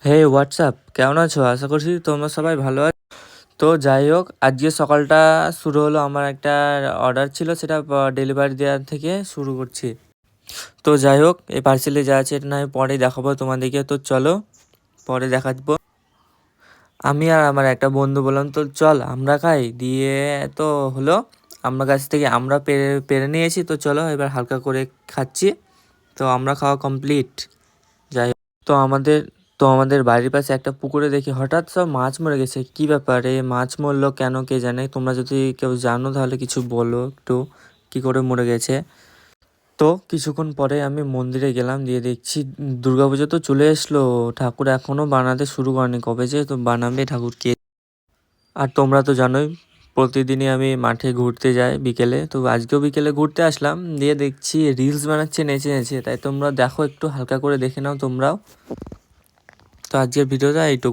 হে WhatsApp, কেমন আছো? আশা করছি তোমরা সবাই ভালো আছো। তো যাই হোক, আজকে সকালটা শুরু হলো, আমার একটা অর্ডার ছিল, সেটা ডেলিভারি দেওয়ার থেকে শুরু করছি। তো যাই হোক, এই পার্সেলে যা আছে এটা না আমি পরে দেখাবো তোমাদেরকে। তো চলো পরে দেখাবো। আমি আর আমার একটা বন্ধু বললাম তো চল আমরা খাই, দিয়ে তো হলো আমরা কাছ থেকে আমরা পেরে পেরে নিয়েছি। তো চলো এবার হালকা করে খাচ্ছি। তো আমরা খাওয়া কমপ্লিট। যাই হোক, তো আমাদের বাড়ির পাশে একটা পুকুরে দেখি হঠাৎ সব মাছ মরে গেছে। কি ব্যাপারে মাছ মরলো কেন কে জানে? তোমরা যদি কেউ জানো তাহলে কিছু বলো একটু, কি করে মরে গেছে। তো কিছুক্ষণ পরে আমি মন্দিরে গেলাম, দিয়ে দেখছি দুর্গাপুজো তো চলে এসলো, ঠাকুর এখনো বানাতে শুরু করেনি, কবে যে তো বানাবে ঠাকুরকে। আর তোমরা তো জানোই প্রতিদিনই আমি মাঠে ঘুরতে যাই বিকেলে, তো আজকেও বিকেলে ঘুরতে আসলাম, দিয়ে দেখছি রিলস বানাচ্ছে নেচে নেচে। তাই তোমরা দেখো, একটু হালকা করে দেখে নাও তোমরাও। তো আজকের ভিডিওটা এইটুকু।